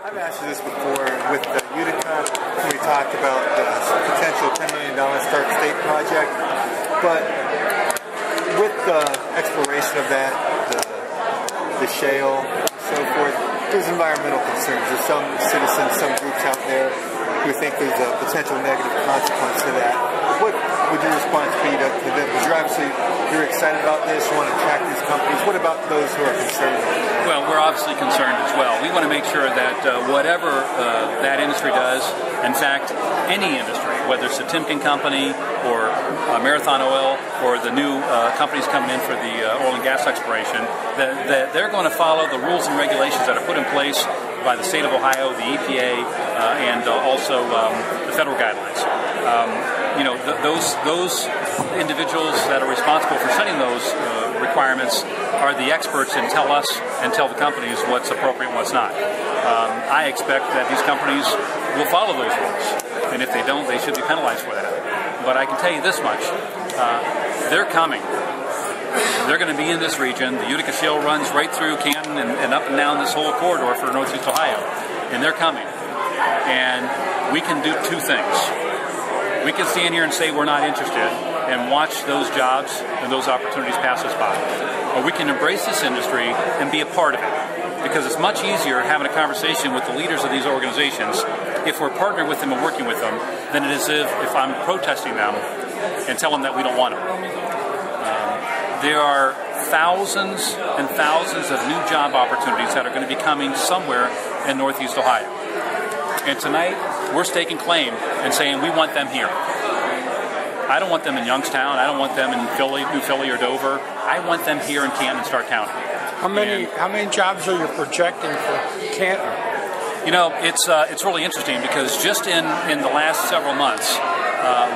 I've asked you this before with Utica when we talked about the potential $10 million Start State project, but with the exploration of that, the shale, and so forth, there's environmental concerns. There's some citizens, some groups out there who think there's a potential negative consequence to that. What would your response be to them? Because you're excited about this, you want to attract these companies. What about those who are concerned? Well, we're obviously concerned as well. We want to make sure that whatever that industry does, in fact, any industry, whether it's a Timken company or Marathon Oil or the new companies coming in for the oil and gas exploration, that they're going to follow the rules and regulations that are put in place by the state of Ohio, the EPA, and also the federal guidelines. Those individuals that are responsible for setting those requirements are the experts and tell us and tell the companies what's appropriate and what's not. I expect that these companies will follow those rules, and if they don't, they should be penalized for that. But I can tell you this much, they're coming. They're going to be in this region. The Utica Shale runs right through Canton and up and down this whole corridor for Northeast Ohio, and they're coming. And we can do two things. We can stand here and say we're not interested and watch those jobs and those opportunities pass us by. Or we can embrace this industry and be a part of it. Because it's much easier having a conversation with the leaders of these organizations if we're partnering with them and working with them than it is if I'm protesting them and tell them that we don't want them. There are thousands and thousands of new job opportunities that are going to be coming somewhere in Northeast Ohio. And tonight, we're staking claim and saying we want them here. I don't want them in Youngstown. I don't want them in New Philly or Dover. I want them here in Canton and Stark County. How many jobs are you projecting for Canton? You know, it's really interesting because just in the last several months,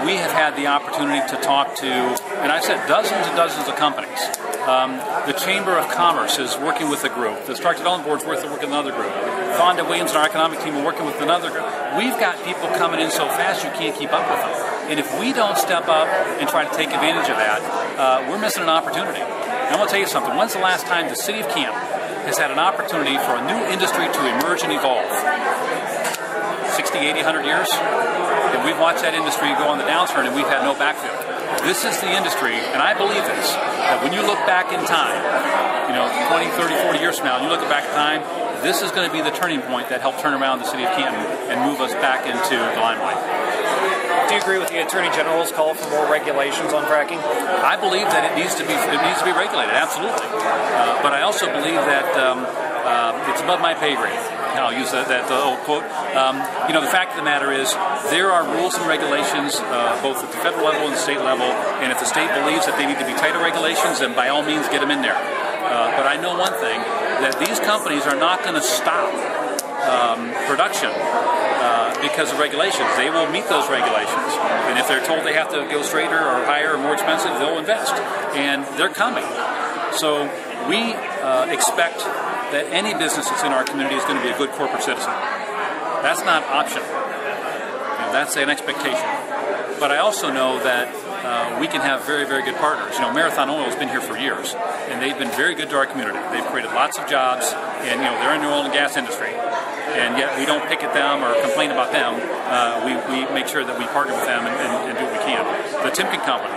we have had the opportunity to talk to, and I've said dozens and dozens of companies. The Chamber of Commerce is working with a group. The Stark Development Board is working with another group. Fonda Williams and our economic team are working with another group. We've got people coming in so fast you can't keep up with them. And if we don't step up and try to take advantage of that, we're missing an opportunity. And I'm going to tell you something. When's the last time the city of Canton has had an opportunity for a new industry to emerge and evolve? 60, 80, 100 years? And we've watched that industry go on the downturn and we've had no backfill. This is the industry, and I believe this, that when you look back in time, 20, 30, 40 years from now, and you look back in time, this is going to be the turning point that helped turn around the city of Canton and move us back into the limelight. Do you agree with the Attorney General's call for more regulations on fracking? I believe that it needs to be regulated, absolutely. But I also believe that it's above my pay grade. I'll use that old quote. The fact of the matter is there are rules and regulations both at the federal level and the state level, and if the state believes that they need to be tighter regulations, then by all means get them in there. But I know one thing, that these companies are not going to stop production because of regulations. They will meet those regulations. And if they're told they have to go straighter or higher or more expensive, they'll invest. And they're coming. So we expect that any business that's in our community is going to be a good corporate citizen. That's not optional. That's an expectation. But I also know that we can have very, very good partners. Marathon Oil has been here for years, and they've been very good to our community. They've created lots of jobs, and they're in the oil and gas industry. And yet we don't pick at them or complain about them. We make sure that we partner with them and do what we can. The Timken company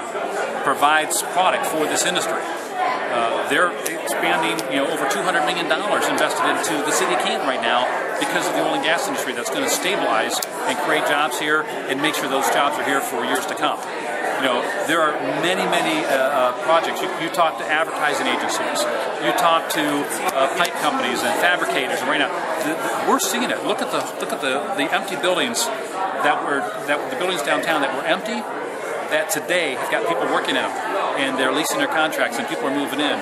provides product for this industry. They're expanding, over $200 million invested into the city of Canton right now because of the oil and gas industry that's going to stabilize and create jobs here and make sure those jobs are here for years to come. There are many, many projects. You talk to advertising agencies. You talk to pipe companies and fabricators. And right now, we're seeing it. Look at the empty buildings the buildings downtown that were empty. That today have got people working in them, and they're leasing their contracts, and people are moving in.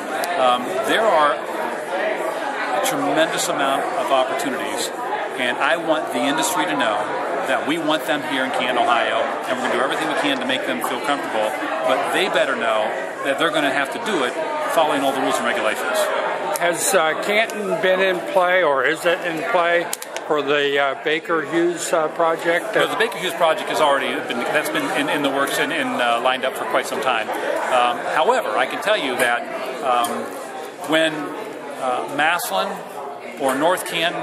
There are a tremendous amount of opportunities, and I want the industry to know that we want them here in Canton, Ohio, and we're going to do everything we can to make them feel comfortable, but they better know that they're going to have to do it following all the rules and regulations. Has Canton been in play, or is it in play, for the Baker Hughes project? Well, the Baker Hughes project has already been in the works and lined up for quite some time. However, I can tell you that when Massillon or North Canton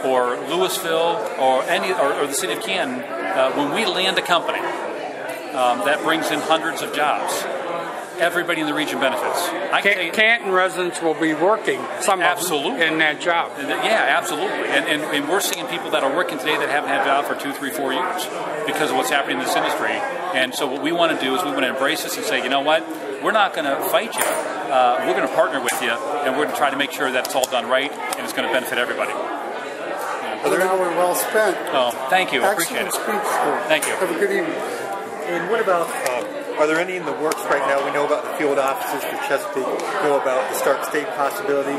or Louisville or or the city of Canton, when we land a company that brings in hundreds of jobs, everybody in the region benefits. Canton residents will be working, some absolutely, of them in that job. Yeah, absolutely. And we're seeing people that are working today that haven't had a job for 2, 3, 4 years because of what's happening in this industry. And so what we want to do is we want to embrace this and say, you know what, we're not going to fight you. We're going to partner with you, and we're going to try to make sure that it's all done right and it's going to benefit everybody. An hour well spent. Oh, thank you. I appreciate it. Excellent speech, sir. Thank you. Have a good evening. And what about, are there any in the works right now? We know about the field offices for Chesapeake, we know about the Stark State possibility.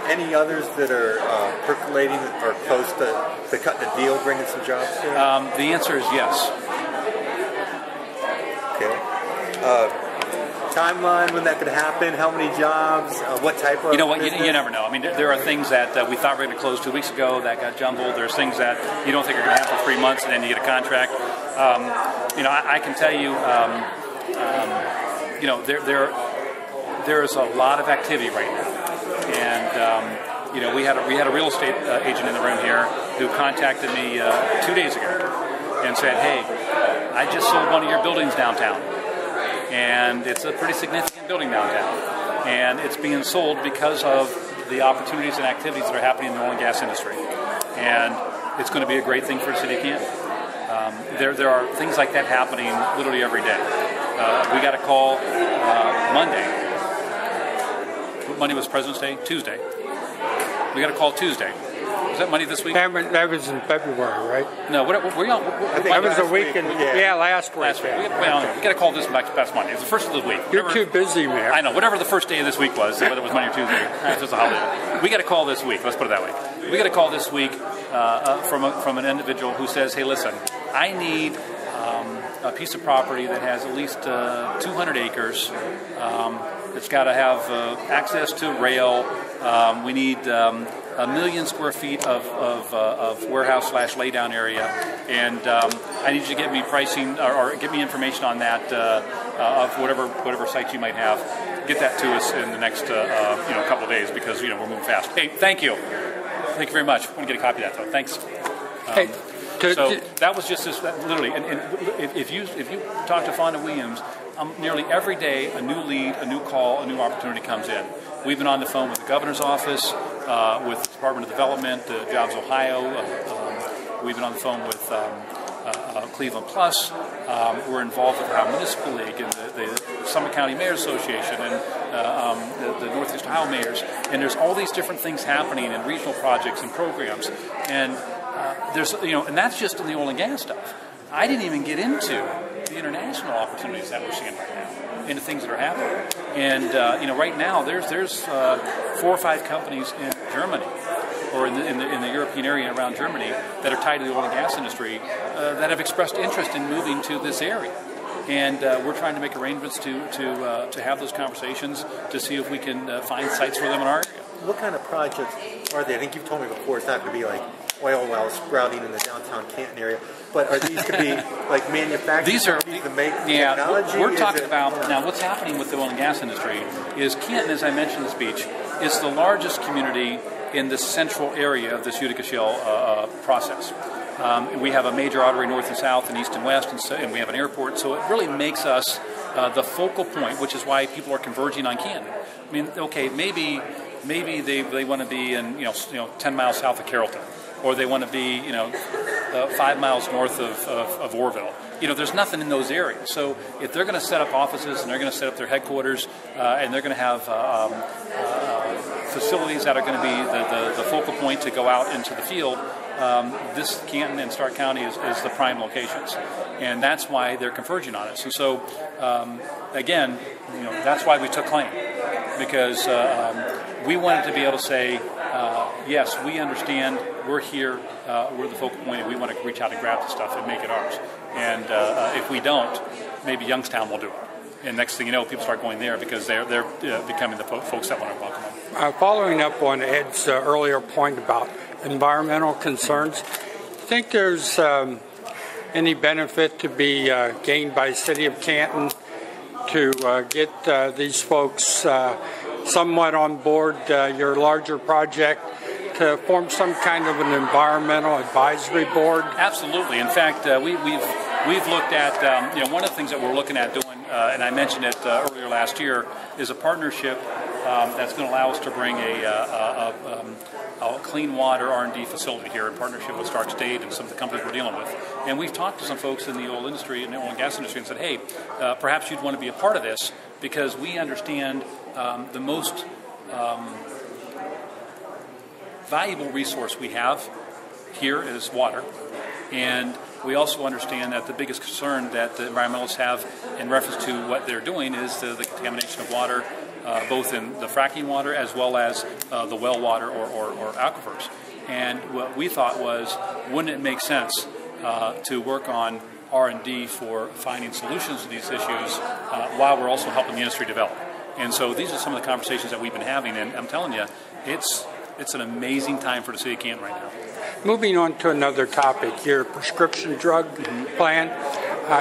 Any others that are percolating or close to cutting a deal, bringing some jobs here? The answer is yes. Okay. Timeline when that could happen? How many jobs? What type of? You know what? business? You never know. I mean, there are things that we thought were going to close 2 weeks ago that got jumbled. There's things that you don't think are going to happen for 3 months, and then you get a contract. I can tell you, there is a lot of activity right now, and we had a real estate agent in the room here who contacted me 2 days ago and said, "Hey, I just sold one of your buildings downtown." And it's a pretty significant building downtown. And it's being sold because of the opportunities and activities that are happening in the oil and gas industry. And it's going to be a great thing for the city of Canton. There are things like that happening literally every day. We got a call Monday. Monday was President's Day? Tuesday. We got a call Tuesday. Was that Monday this week? That was in February, right? No, I think that was a last week. last Last week. week. We got a call this past Monday. It's the first of the week. You're too busy, man. I know. Whatever the first day of this week was, whether it was Monday or Tuesday, it's just a holiday. We got a call this week. Let's put it that way. We got a call this week from an individual who says, "Hey, listen, I need a piece of property that has at least 200 acres. It's got to have access to rail. We need 1 million square feet of warehouse / laydown area, and I need you to get me pricing or get me information on that of whatever sites you might have. Get that to us in the next couple of days because we're moving fast." Hey, thank you very much. I want to get a copy of that though. Thanks. So that was just this, literally. And if you talk to Fonda Williams, nearly every day a new lead, a new call, a new opportunity comes in. We've been on the phone with the governor's office, with the Department of Development, Jobs Ohio. We've been on the phone with Cleveland Plus. We're involved with the Ohio Municipal League and the Summit County Mayors Association and the Northeast Ohio Mayors. And there's all these different things happening in regional projects and programs. And and that's just in the oil and gas stuff. I didn't even get into the international opportunities that we're seeing right now, into things that are happening. And right now there's 4 or 5 companies in Germany or in the European area around Germany that are tied to the oil and gas industry that have expressed interest in moving to this area. And we're trying to make arrangements to have those conversations to see if we can find sites for them in our area. What kind of projects are they? I think you've told me before it's not going to be like oil wells sprouting in the downtown Canton area, but are these going to be like manufacturing? These are to make technology? We're talking about now. What's happening with the oil and gas industry is Canton, as I mentioned in the speech, is the largest community in the central area of this Utica Shale process. We have a major artery north and south and east and west, and we have an airport, so it really makes us the focal point, which is why people are converging on Canton. I mean, okay, maybe they want to be in 10 miles south of Carrollton, or they want to be 5 miles north of Orville. There's nothing in those areas. So if they're going to set up offices and they're going to set up their headquarters and they're going to have facilities that are going to be the focal point to go out into the field, this Canton and Stark County is the prime locations, and that's why they're converging on us. And so, again, that's why we took claim, because we wanted to be able to say, yes, we understand, we're here, we're the focal point, and we want to reach out and grab the stuff and make it ours. And if we don't, maybe Youngstown will do it. And next thing you know, people start going there because they're becoming the folks that want to welcome them. Following up on Ed's earlier point about environmental concerns, think there's any benefit to be gained by the city of Canton to get these folks somewhat on board your larger project to form some kind of an environmental advisory board? Absolutely. In fact, we've looked at one of the things that we're looking at doing, and I mentioned it earlier last year, is a partnership that's going to allow us to bring a clean water R&D facility here in partnership with Stark State and some of the companies we're dealing with. And we've talked to some folks in the oil industry, in the oil and gas industry, and said, hey, perhaps you'd want to be a part of this because we understand the most valuable resource we have here is water. And we also understand that the biggest concern that the environmentalists have in reference to what they're doing is the contamination of water, both in the fracking water as well as the well water or aquifers. And what we thought was, wouldn't it make sense to work on R&D for finding solutions to these issues while we're also helping the industry develop? And so these are some of the conversations that we've been having, and I'm telling you, it's an amazing time for the city of Canton right now. Moving on to another topic, your prescription drug plan.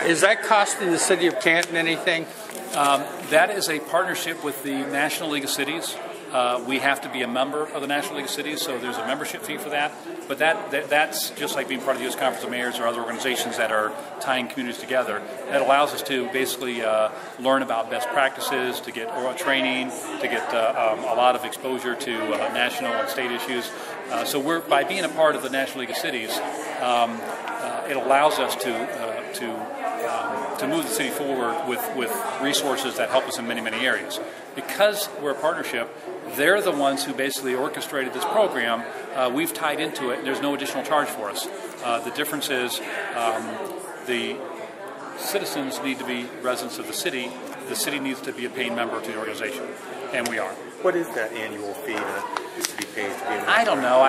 Is that costing the city of Canton anything? That is a partnership with the National League of Cities. We have to be a member of the National League of Cities, so there's a membership fee for that. But that's just like being part of the U.S. Conference of Mayors or other organizations that are tying communities together. That allows us to basically learn about best practices, to get oral training, to get a lot of exposure to national and state issues. So by being a part of the National League of Cities, it allows us to move the city forward with resources that help us in many, many areas. Because we're a partnership, they're the ones who basically orchestrated this program. We've tied into it, and there's no additional charge for us. The difference is the citizens need to be residents of the city. The city needs to be a paying member to the organization, and we are. What is that annual fee to be paid to be a member? I don't know.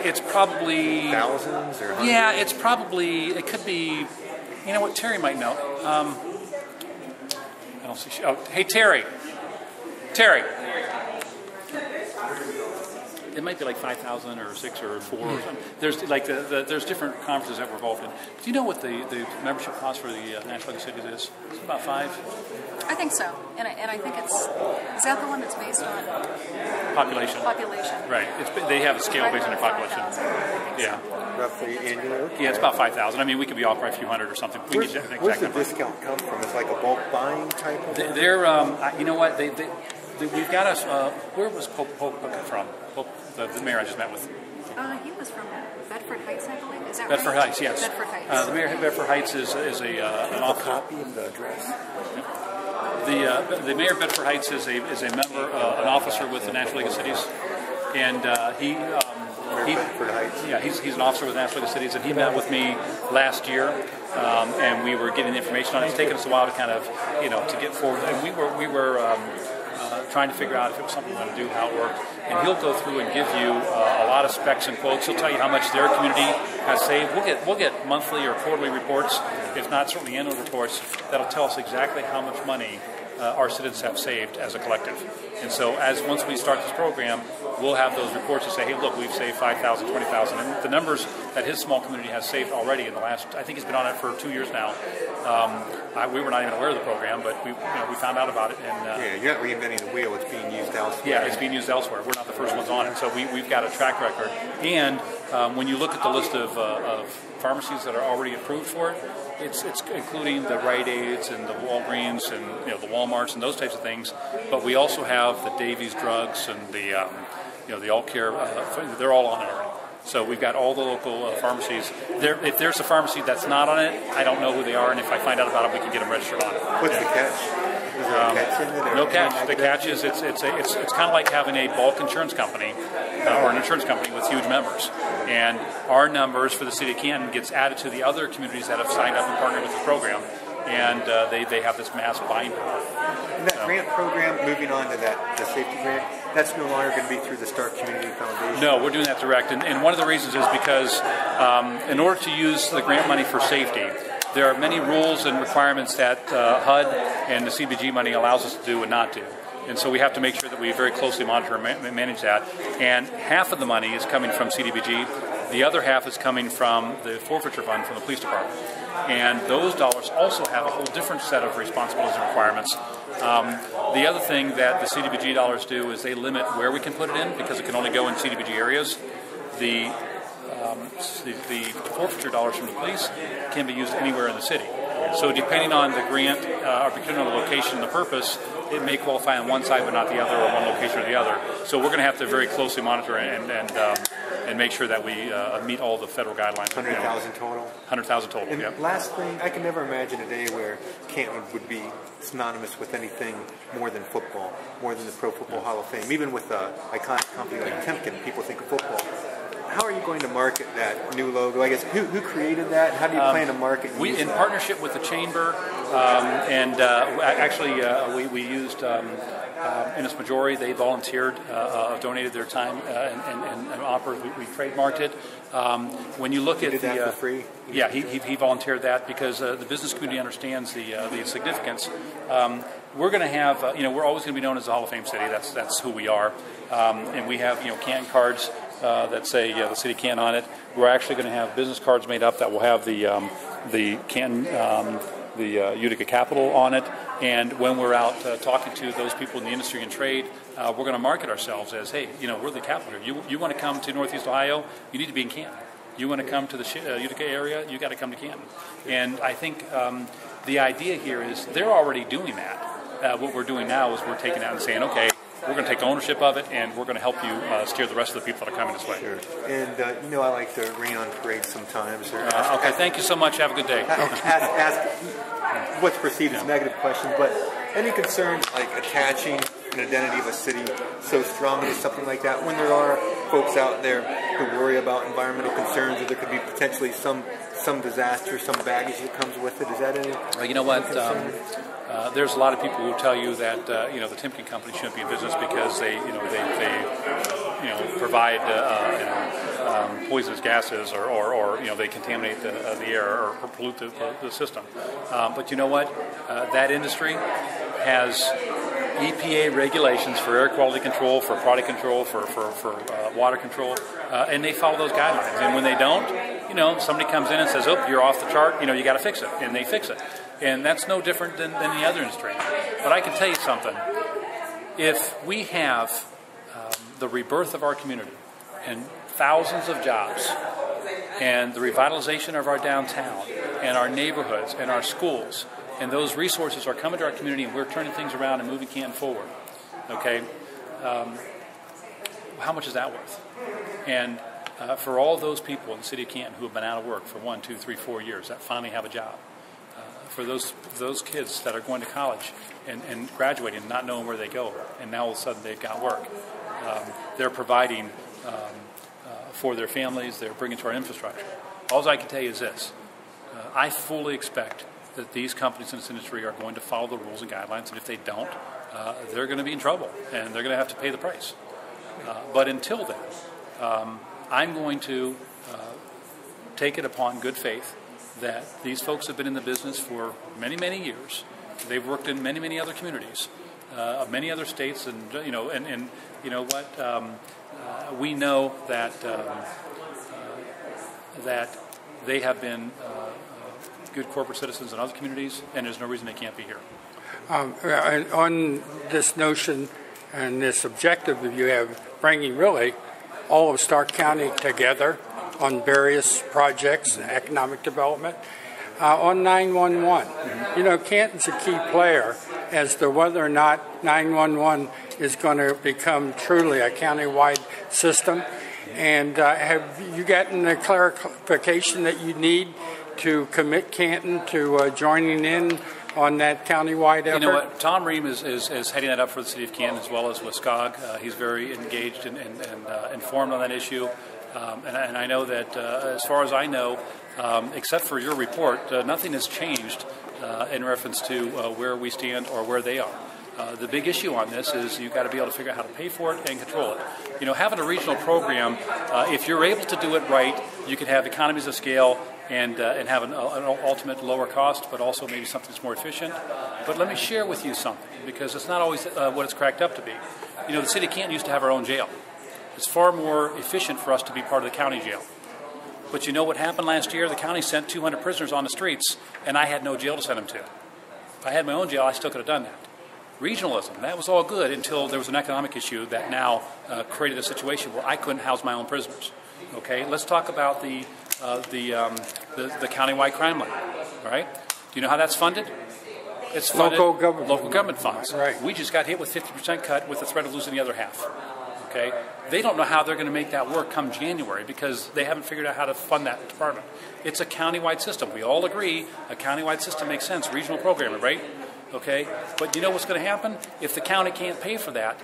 It's probably thousands or hundreds? Yeah, it could be. You know what? Terry might know. I don't see. Oh, hey Terry. It might be like 5,000 or 6 or 4 or something. There's like there's different conferences that we're involved in. Do you know what the membership cost for the National League of Cities is? It's about 5. I think so, and I think is that the one that's based on population? Population. Right. They have a scale based on their population. Yeah. Roughly annually? Yeah, it's about 5,000. I mean, we could be off by a few hundred or something. Where's the discount come from? It's like a bulk buying type of thing? They're you know what? We've got us. Where was Pope from? The mayor I just met with. He was from Bedford Heights, I believe. Is that Bedford right? Heights, yes. Bedford Heights. The mayor of Bedford Heights is an officer. Copy of the address. The mayor of Bedford Heights is a member, an officer with the National League of Cities, and Bedford Heights. Yeah, he's an officer with the National League of Cities, and he met with me last year, and we were getting the information on it. It's taken us a while to kind of to get forward, and we were trying to figure out if it was something we want to do, how it worked. And he'll go through and give you a lot of specs and quotes. He'll tell you how much their community has saved. We'll get monthly or quarterly reports, if not certainly annual reports, that'll tell us exactly how much money our citizens have saved as a collective. And so once we start this program, we'll have those reports to say, hey, look, we've saved 5,000, 20,000. And the numbers that his small community has saved already in the last, I think he's been on it for 2 years now. We were not even aware of the program, but we found out about it. And you're not reinventing the wheel. It's being used elsewhere. Yeah, it's being used elsewhere. We're not the first ones on it. So we've got a track record. And when you look at the list of pharmacies that are already approved for it, it's including the Rite Aids and the Walgreens and the Walmarts and those types of things. But we also have the Davies Drugs and the All Care. They're all on it already. So we've got all the local pharmacies. If there's a pharmacy that's not on it, I don't know who they are, and if I find out about it, we can get them registered on it. What's the catch? Is there a catch in it? No catch. The catch is it's kind of like having a bulk insurance company or an insurance company with huge members. And our numbers for the city of Canton gets added to the other communities that have signed up and partnered with the program. And they have this mass buying power. And that grant program, moving on to the safety grant, that's no longer going to be through the Stark Community Foundation? No, we're doing that direct. And one of the reasons is because in order to use the grant money for safety, there are many rules and requirements that HUD and the CBG money allows us to do and not do. And so we have to make sure that we very closely monitor and manage that. And half of the money is coming from CDBG. The other half is coming from the forfeiture fund from the police department. And those dollars also have a whole different set of responsibilities and requirements The other thing that the CDBG dollars do is they limit where we can put it in because it can only go in CDBG areas. The forfeiture dollars from the police can be used anywhere in the city. So depending on the grant or depending on the location and the purpose, it may qualify on one side but not the other, or one location or the other. So we're going to have to very closely monitor and make sure that we meet all the federal guidelines. 100,000 total? 100,000 total, And yep. last thing, I can never imagine a day where Canton would be synonymous with anything more than football, more than the Pro Football Hall of Fame. Even with an iconic company like Timken, people think of football. How are you going to market that new logo? I guess who created that? How do you plan to market? We, in that? partnership with the chamber, we used in its majority. They volunteered, donated their time, and offered. We trademarked it. When you look He at did the that for free? yeah, he volunteered that because the business community understands the significance. We're going to have, we're always going to be known as the Hall of Fame City. That's who we are, and we have Canton cards that say the City of Canton on it. We're actually going to have business cards made up that will have the Canton, the Utica Capital on it. And when we're out talking to those people in the industry and trade, we're going to market ourselves as, hey, we're the capital here. You want to come to Northeast Ohio, you need to be in Canton. You want to come to the Utica area, you got to come to Canton. And I think the idea here is they're already doing that. What we're doing now is we're taking that and saying, okay, we're going to take ownership of it, and we're going to help you steer the rest of the people that are coming this way. Sure. And I like to rain on parade sometimes. Okay, thank you so much. Have a good day. Ask what's perceived as negative questions, but any concerns like attaching an identity of a city so strongly to something like that when there are folks out there who worry about environmental concerns, or there could be potentially some disaster, some baggage that comes with it? Is that any? Well, you know what? There's a lot of people who will tell you that the Timken company shouldn't be in business because they provide poisonous gases or they contaminate the air or pollute the system. But you know what? That industry has EPA regulations for air quality control, for product control, for water control, and they follow those guidelines. And when they don't, somebody comes in and says, "Oh, you're off the chart. You got to fix it," and they fix it. And that's no different than the other industry. But I can tell you something. If we have the rebirth of our community and thousands of jobs and the revitalization of our downtown and our neighborhoods and our schools, and those resources are coming to our community and we're turning things around and moving Canton forward, okay, how much is that worth? And for all those people in the city of Canton who have been out of work for 1, 2, 3, 4 years that finally have a job, for those kids that are going to college and graduating and not knowing where they go, and now all of a sudden they've got work. They're providing for their families. They're bringing to our infrastructure. All I can tell you is this. I fully expect that these companies in this industry are going to follow the rules and guidelines, and if they don't, they're going to be in trouble, and they're going to have to pay the price. But until then, I'm going to take it upon good faith that these folks have been in the business for many, many years. They've worked in many, many other communities, many other states, and you know what? We know that that they have been good corporate citizens in other communities, and there's no reason they can't be here. On this notion and this objective that you have, bringing really all of Stark County together on various projects, economic development, on 911. Canton's a key player as to whether or not 911 is going to become truly a county-wide system. And have you gotten the clarification that you need to commit Canton to joining in on that county-wide effort? You know what? Tom Ream is heading that up for the city of Canton as well as with SCOG. He's very engaged and informed on that issue. And I know that as far as I know, except for your report, nothing has changed in reference to where we stand or where they are. The big issue on this is you've got to be able to figure out how to pay for it and control it. Having a regional program, if you're able to do it right, you can have economies of scale and have an ultimate lower cost, but also maybe something that's more efficient. But let me share with you something, because it's not always what it's cracked up to be. The city of Canton used to have our own jail. It's far more efficient for us to be part of the county jail. But you know what happened last year? The county sent 200 prisoners on the streets, and I had no jail to send them to. If I had my own jail, I still could have done that. Regionalism, that was all good until there was an economic issue that now created a situation where I couldn't house my own prisoners. Okay, let's talk about the countywide crime lab. All right, do you know how that's funded? It's funded local government funds. Right. We just got hit with 50% cut with the threat of losing the other half. Okay, they don't know how they're going to make that work come January because they haven't figured out how to fund that department. It's a countywide system. We all agree a countywide system makes sense. Regional programming, right? Okay, but you know what's going to happen? If the county can't pay for that,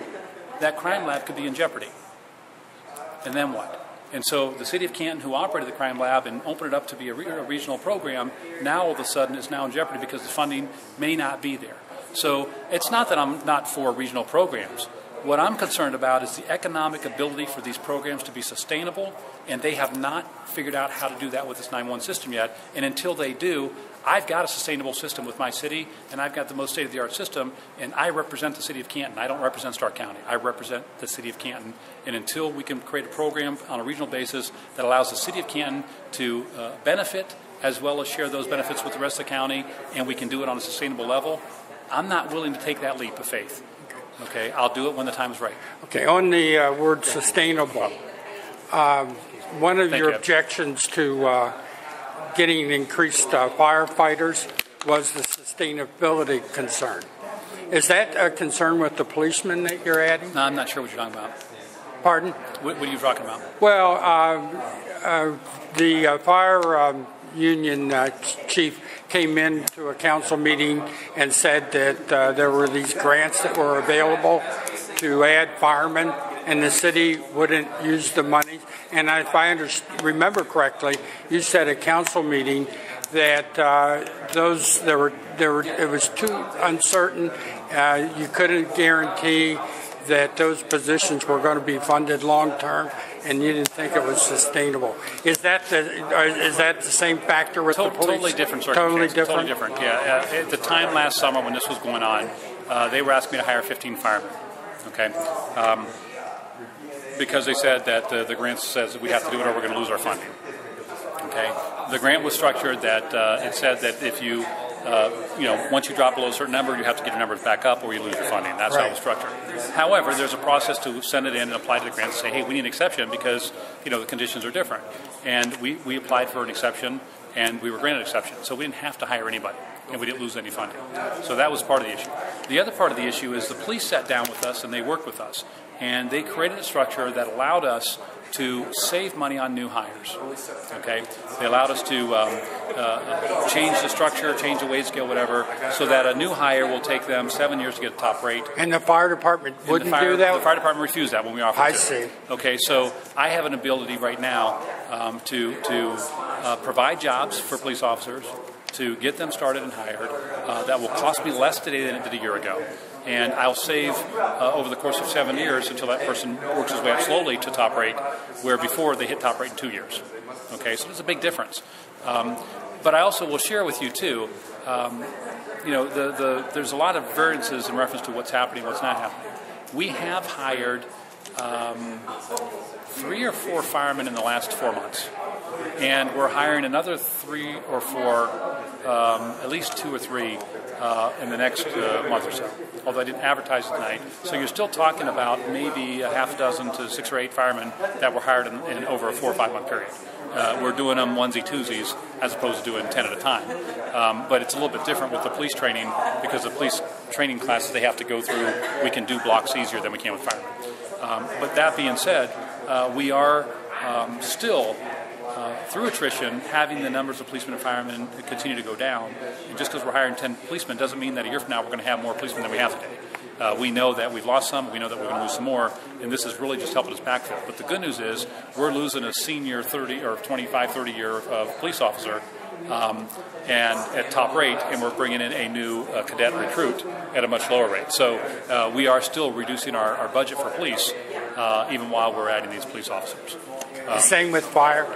that crime lab could be in jeopardy. And then what? And so the city of Canton, who operated the crime lab and opened it up to be a regional program, now all of a sudden is now in jeopardy because the funding may not be there. So it's not that I'm not for regional programs. What I'm concerned about is the economic ability for these programs to be sustainable, and they have not figured out how to do that with this 911 system yet. And until they do, I've got a sustainable system with my city, and I've got the most state-of-the-art system, and I represent the city of Canton. I don't represent Stark County. I represent the city of Canton. And until we can create a program on a regional basis that allows the city of Canton to benefit as well as share those benefits with the rest of the county, and we can do it on a sustainable level, I'm not willing to take that leap of faith. Okay, I'll do it when the time is right. Okay, on the word sustainable, one of your objections to getting increased firefighters was the sustainability concern. Is that a concern with the policemen that you're adding? No, I'm not sure what you're talking about. Pardon? What are you talking about? Well, the fire union chief came into a council meeting and said that there were these grants that were available to add firemen, and the city wouldn't use the money. And if I remember correctly, you said at a council meeting that it was too uncertain. You couldn't guarantee that those positions were going to be funded long term, and you didn't think it was sustainable. Is that the same factor with the police? Totally different circumstances. Totally different. Yeah. At the time last summer when this was going on, they were asking me to hire 15 firemen. Okay. Because they said that the grant says that we have to do it or we're going to lose our funding. Okay. The grant was structured that it said that if you once you drop below a certain number, you have to get your numbers back up or you lose your funding. That's how it was structured. However, there's a process to send it in and apply to the grant and say, hey, we need an exception because, the conditions are different. And we applied for an exception and we were granted an exception. So we didn't have to hire anybody and we didn't lose any funding. So that was part of the issue. The other part of the issue is the police sat down with us and they worked with us. And they created a structure that allowed us to save money on new hires. Okay, they allowed us to change the structure, change the wage scale, whatever, so that a new hire will take them 7 years to get a top rate. And the fire department wouldn't do that? The fire department refused that when we offered it. I see. Okay, so I have an ability right now to provide jobs for police officers, to get them started and hired. That will cost me less today than it did a year ago. And I'll save over the course of 7 years until that person works his way up slowly to top rate, where before they hit top rate in 2 years. Okay, so there's a big difference. But I also will share with you too, there's a lot of variances in reference to what's happening, what's not happening. We have hired 3 or 4 firemen in the last 4 months. And we're hiring another 3 or 4, at least 2 or 3 in the next month or so, although I didn't advertise it tonight. So you're still talking about maybe a half dozen to 6 or 8 firemen that were hired in over a 4 or 5 month period. We're doing them onesie-twosies as opposed to doing 10 at a time. But it's a little bit different with the police training because the police training classes they have to go through, we can do blocks easier than we can with firemen. But that being said, we are still through attrition, having the numbers of policemen and firemen continue to go down. And just because we're hiring 10 policemen doesn't mean that a year from now we're going to have more policemen than we have today. We know that we've lost some, we know that we're going to lose some more, and this is really just helping us backfill. But the good news is we're losing a senior 30 or 25, 30-year police officer and at top rate, and we're bringing in a new cadet recruit at a much lower rate. So we are still reducing our budget for police even while we're adding these police officers. Same with fire?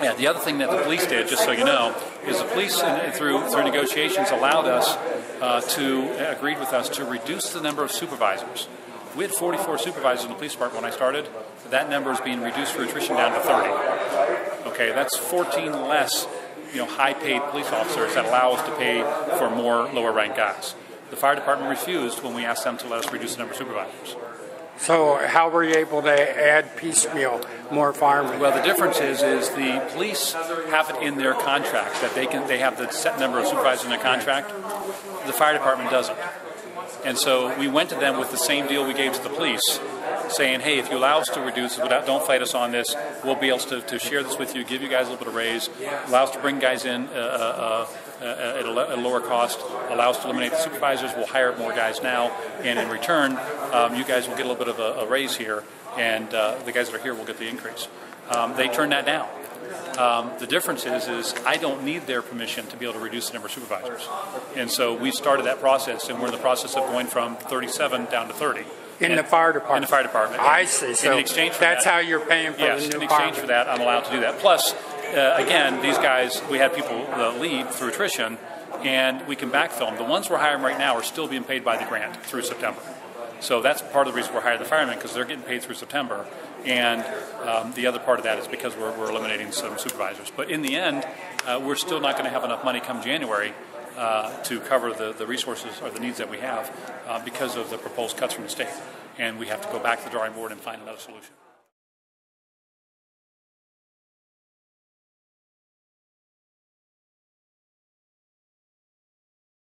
Yeah, the other thing that the police did, just so you know, is the police, through negotiations, allowed us agreed with us to reduce the number of supervisors. We had 44 supervisors in the police department when I started. That number is being reduced for attrition down to 30. Okay, that's 14 less, high-paid police officers that allow us to pay for more lower-ranked guys. The fire department refused when we asked them to let us reduce the number of supervisors. So how were you able to add piecemeal more firemen? Well, the difference is the police have it in their contract that they have the set number of supervisors in their contract. The fire department doesn't. And so we went to them with the same deal we gave to the police, saying, hey, if you allow us to reduce it, don't fight us on this, we'll be able to share this with you, give you guys a little bit of raise, allow us to bring guys in at a lower cost, allow us to eliminate the supervisors, we'll hire more guys now, and in return, you guys will get a little bit of a raise here, and the guys that are here will get the increase. They turned that down. The difference is I don't need their permission to be able to reduce the number of supervisors. And so we started that process, and we're in the process of going from 37 down to 30. In the fire department? In the fire department. I see. So in exchange for that's that, how you're paying for yes, the new in exchange firemen. for that, I'm allowed to do that. Plus, again, these guys, we had people leave through attrition, and we can backfill them. The ones we're hiring right now are still being paid by the grant through September. So that's part of the reason we're hiring the firemen, because they're getting paid through September. And the other part of that is because we're eliminating some supervisors. But in the end, we're still not going to have enough money come January to cover the resources or the needs that we have because of the proposed cuts from the state. And we have to go back to the drawing board and find another solution.